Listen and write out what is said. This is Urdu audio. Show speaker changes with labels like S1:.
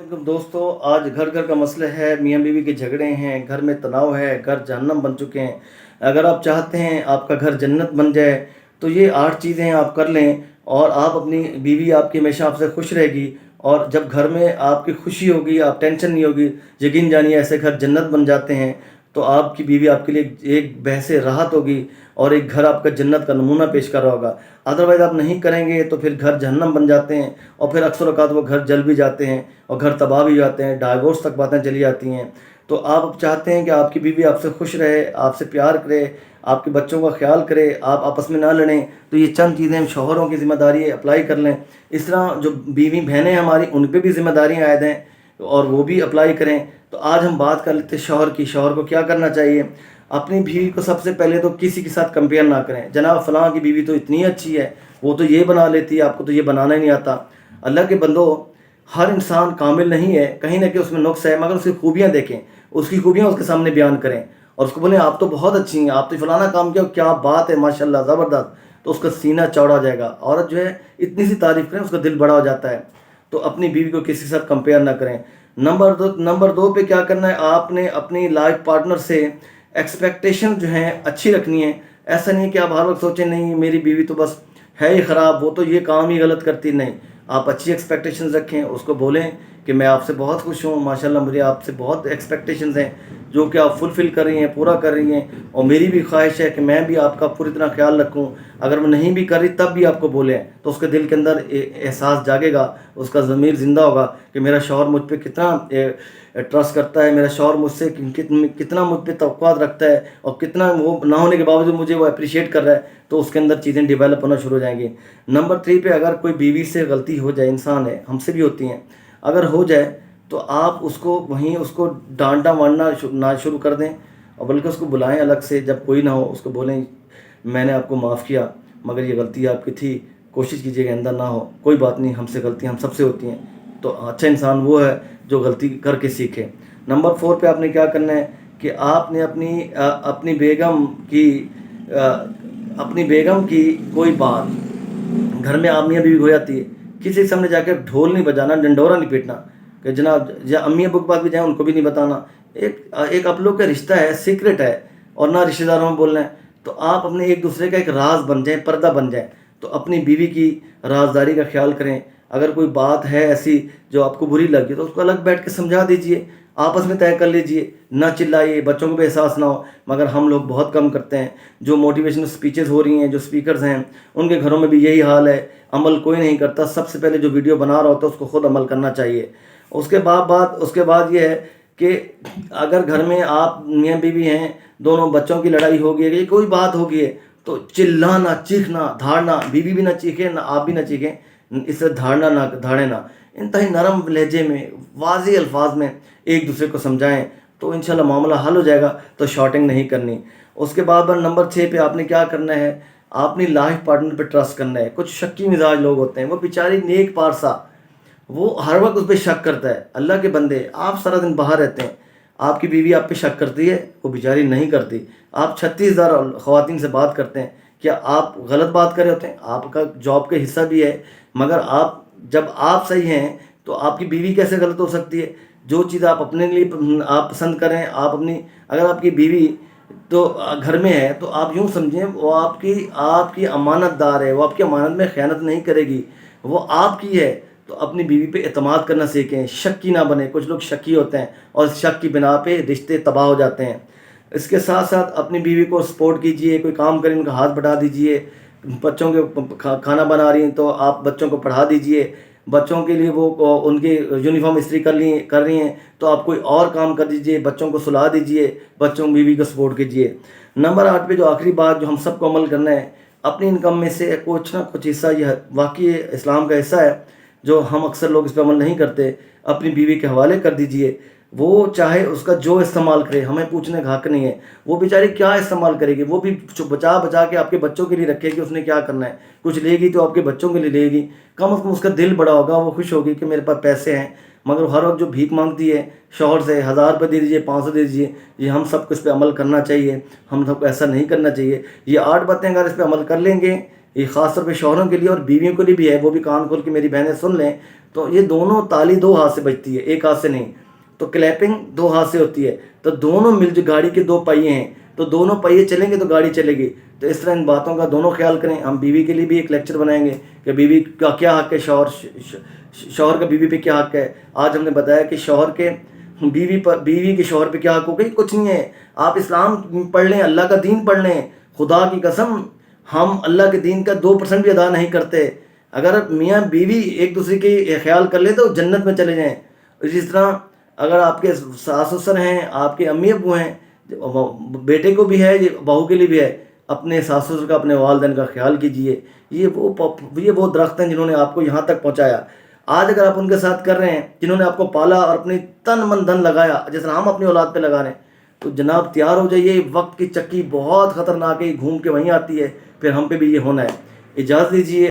S1: علیکم دوستو، آج گھر گھر کا مسئلہ ہے، میاں بیوی کے جھگڑے ہیں، گھر میں تناؤ ہے، گھر جہنم بن چکے ہیں۔ اگر آپ چاہتے ہیں آپ کا گھر جنت بن جائے تو یہ 8 چیزیں آپ کر لیں اور آپ اپنی بیوی آپ کی ہمیشہ آپ سے خوش رہے گی، اور جب گھر میں آپ کی خوشی ہوگی، آپ ٹینشن نہیں ہوگی، یقین جانیے ایسے گھر جنت بن جاتے ہیں۔ تو آپ کی بیوی آپ کے لیے ایک بحث راحت ہوگی اور ایک گھر آپ کا جنت کا نمونہ پیش کر رہا ہوگا۔ ادروائز آپ نہیں کریں گے تو پھر گھر جہنم بن جاتے ہیں، اور پھر اکثر اوقات وہ گھر جل بھی جاتے ہیں اور گھر تباہ بھی جاتے ہیں، ڈائیورس تک باتیں چلی جاتی ہیں۔ تو آپ اب چاہتے ہیں کہ آپ کی بیوی آپ سے خوش رہے، آپ سے پیار کرے، آپ کے بچوں کا خیال کرے، آپ آپس میں نہ لڑیں، تو یہ چند چیزیں شوہروں کی ذمہ داری اپلائی کر لیں۔ اس طرح جو بیوی بہنیں ہماری ان پہ بھی ذمہ داریاں عائد ہیں اور وہ بھی اپلائی کریں۔ تو آج ہم بات کر لیتے ہیں شوہر کی۔ شوہر کو کیا کرنا چاہیے؟ اپنی بیوی کو سب سے پہلے تو کسی کے ساتھ کمپیئر نہ کریں، جناب فلاں کی بیوی تو اتنی اچھی ہے، وہ تو یہ بنا لیتی ہے، آپ کو تو یہ بنانا ہی نہیں آتا۔ اللہ کے بندو، ہر انسان کامل نہیں ہے، کہیں نہ کہیں اس میں نقص ہے، مگر اس کی خوبیاں دیکھیں، اس کی خوبیاں اس کے سامنے بیان کریں اور اس کو بولیں آپ تو بہت اچھی ہیں، آپ تو فلانا کام کیا، کیا بات ہے، ماشاءاللہ زبردست۔ تو اس کا سینہ چوڑا ہو جائے گا۔ عورت جو ہے اتنی سی تعریف کریں اس کا دل بڑا ہو جاتا ہے۔ تو اپنی بیوی کو کسی کے ساتھ کمپیئر نہ کریں۔ نمبر 2 پہ کیا کرنا ہے؟ آپ نے اپنی لائف پارٹنر سے ایکسپیکٹیشن جو ہیں اچھی رکھنی ہے۔ ایسا نہیں کہ آپ ہر وقت سوچیں نہیں میری بیوی تو بس ہے ہی خراب، وہ تو یہ کام ہی غلط کرتی، نہیں۔ آپ اچھی ایکسپیکٹیشنز رکھیں، اس کو بولیں کہ میں آپ سے بہت خوش ہوں، ماشاءاللہ مجھے آپ سے بہت ایکسپیکٹیشنز ہیں جو کہ آپ فلفل کر رہی ہیں، پورا کر رہی ہیں، اور میری بھی خواہش ہے کہ میں بھی آپ کا پوری طرح خیال رکھوں۔ اگر میں نہیں بھی کر رہی تب بھی آپ کو بولیں تو اس کے دل کے اندر احساس جاگے گا، اس کا ضمیر زندہ ہوگا کہ میرا شوہر مجھ پہ کتنا ٹرسٹ کرتا ہے، میرا شوہر مجھ سے کتنا مجھ پہ توقعات رکھتا ہے، اور کتنا وہ نہ ہونے کے باوجود مجھے وہ اپریشیٹ کر رہا ہے۔ تو اس کے اندر چیزیں ڈیولپ ہونا شروع ہو جائیں گی۔ نمبر 3 پہ اگر کوئی بیوی سے غلطی ہو جائے، انسان ہے، ہم سے بھی ہوتی ہیں، اگر ہو جائے تو آپ اس کو وہیں اس کو ڈانٹنا وانٹنا نہ شروع کر دیں، اور بلکہ اس کو بلائیں الگ سے، جب کوئی نہ ہو اس کو بولیں میں نے آپ کو معاف کیا مگر یہ غلطی آپ کی تھی، کوشش کیجیے کہ آئندہ نہ ہو، کوئی بات نہیں، ہم سے غلطیاں ہم سب سے ہوتی ہیں۔ تو اچھا انسان وہ ہے جو غلطی کر کے سیکھے۔ نمبر 4 پہ آپ نے کیا کرنا ہے کہ آپ نے اپنی بیگم کی کوئی بات، گھر میں میاں بیوی ہو جاتی ہے، کسی کے سامنے جا کے ڈھول نہیں بجانا، ڈنڈورا نہیں پیٹنا کہ جناب، یا امی ابو کے پاس بھی جائیں ان کو بھی نہیں بتانا۔ ایک آپ لوگ کا رشتہ ہے، سیکرٹ ہے، اور نہ رشتہ داروں میں بولنا ہے۔ تو آپ اپنے ایک دوسرے کا ایک راز بن جائیں، پردہ بن جائیں۔ تو اپنی بیوی کی رازداری کا خیال کریں۔ اگر کوئی بات ہے ایسی جو آپ کو بری لگی تو اس کو الگ بیٹھ کے سمجھا دیجئے، آپس میں طے کر لیجئے، نہ چلائیے، بچوں کو بھی احساس نہ ہو۔ مگر ہم لوگ بہت کم کرتے ہیں۔ جو موٹیویشنل سپیچز ہو رہی ہیں، جو سپیکرز ہیں، ان کے گھروں میں بھی یہی حال ہے، عمل کوئی نہیں کرتا۔ سب سے پہلے جو ویڈیو بنا رہا ہوتا ہے اس کو خود عمل کرنا چاہیے۔ اس کے بعد یہ ہے کہ اگر گھر میں آپ میاں بیوی ہیں، دونوں بچوں کی لڑائی ہوگی ہے، کوئی بات ہوگی ہے، تو چلانا، چیخنا، دھاڑنا، بیوی بھی نہ چیخے نہ آپ بھی نہ چیخیں، اس سے دھاڑنا نہ دھاڑے نہ، انتہائی نرم لہجے میں، واضح الفاظ میں ایک دوسرے کو سمجھائیں تو انشاءاللہ معاملہ حل ہو جائے گا۔ تو شارٹنگ نہیں کرنی۔ اس کے بعد نمبر 6 پہ آپ نے کیا کرنا ہے؟ آپ نے لائف پارٹنر پہ ٹرسٹ کرنا ہے۔ کچھ شکی مزاج لوگ ہوتے ہیں، وہ بیچاری نیک پارسا، وہ ہر وقت اس پہ شک کرتا ہے۔ اللہ کے بندے، آپ سارا دن باہر رہتے ہیں، آپ کی بیوی آپ پہ شک کرتی ہے، وہ بیچاری نہیں کرتی۔ آپ 36,000 خواتین سے بات کرتے ہیں، کیا آپ غلط بات کر رہے ہوتے ہیں؟ آپ کا جاب کا حصہ بھی ہے، مگر جب آپ صحیح ہیں تو آپ کی بیوی کیسے غلط ہو سکتی ہے؟ جو چیز آپ اپنے لیے آپ پسند کریں، اگر آپ کی بیوی تو گھر میں ہے تو آپ یوں سمجھیں وہ آپ کی امانت دار ہے، وہ آپ کی امانت میں خیانت نہیں کرے گی، وہ آپ کی ہے۔ تو اپنی بیوی پہ اعتماد کرنا سیکھیں، شکی نہ بنے۔ کچھ لوگ شکی ہوتے ہیں اور شک کی بنا پہ رشتے تباہ ہو جاتے ہیں۔ اس کے ساتھ ساتھ اپنی بیوی کو سپورٹ کیجئے، کوئی کام کریں ان کا ہاتھ بٹا دیجئے۔ بچوں کے کھانا بنا رہی ہیں تو آپ بچوں کو پڑھا دیجئے۔ بچوں کے لیے وہ ان کی یونیفارم استری کر رہی ہیں تو آپ کوئی اور کام کر دیجئے، بچوں کو سلا دیجئے، بچوں بیوی کو سپورٹ کیجئے۔ نمبر 8 پہ جو آخری بات جو ہم سب کو عمل کرنا ہے، اپنی انکم میں سے کچھ نہ کچھ حصہ، یہ واقعی اسلام کا حصہ ہے جو ہم اکثر لوگ اس پہ عمل نہیں کرتے، اپنی بیوی کے حوالے کر دیجئے۔ وہ چاہے اس کا جو استعمال کرے، ہمیں پوچھنے کا حق نہیں ہے وہ بیچاری کیا استعمال کرے گی، وہ بھی بچا کے آپ کے بچوں کے لیے رکھے گی، اس نے کیا کرنا ہے، کچھ لے گی تو آپ کے بچوں کے لیے لے گی، کم از کم اس کا دل بڑا ہوگا، وہ خوش ہوگی کہ میرے پاس پیسے ہیں۔ مگر ہر وقت جو بھیک مانگتی ہے شوہر سے، 1000 روپے دے دیجئے، 500 دے دیجئے، یہ ہم سب کو اس پہ عمل کرنا چاہیے، ہم سب کو ایسا نہیں کرنا چاہیے۔ یہ 8 باتیں اگر اس پہ عمل کر لیں گے، یہ خاص طور پہ شوہروں کے لیے اور بیویوں کے لیے بھی ہے، وہ بھی کان کھول کے میری بہنیں سن لیں، تو یہ دونوں تالی دو ہاتھ سے بجتی ہے، ایک ہاتھ سے نہیں. تو کلیپنگ دو ہاتھ سے ہوتی ہے. تو دونوں مل جو گاڑی کے دو پہیے ہیں، تو دونوں پہیے چلیں گے تو گاڑی چلے گی. تو اس طرح ان باتوں کا دونوں خیال کریں. ہم بیوی کے لیے بھی ایک لیکچر بنائیں گے کہ بیوی کا کیا حق ہے، شوہر کا بیوی پہ کیا حق ہے. آج ہم نے بتایا کہ شوہر کے بیوی کے شوہر پہ کیا حق ہوگا. کچھ نہیں ہے. آپ اسلام پڑھ لیں، اللہ کا دین پڑھ لیں. خدا کی قسم ہم اللہ کے دین کا 2% بھی ادا نہیں کرتے. اگر میاں بیوی ایک دوسرے کی خیال کر لیں تو جنت میں چلے جائیں. اسی طرح اگر آپ کے ساس سسر ہیں، آپ کے امی ابو ہیں، بیٹے کو بھی ہے، بہو کے لیے بھی ہے، اپنے ساس سسر کا، اپنے والدین کا خیال کیجیے. یہ وہ درخت ہیں جنہوں نے آپ کو یہاں تک پہنچایا. آج اگر آپ ان کے ساتھ کر رہے ہیں، جنہوں نے آپ کو پالا اور اپنی تن من دھن لگایا جس طرح ہم اپنی اولاد پہ لگا رہے ہیں، تو جناب تیار ہو جائیے. وقت کی چکی بہت خطرناک ہے، گھوم کے وہیں آتی ہے. پھر ہم پہ بھی یہ ہونا ہے. اجازت دیجیے.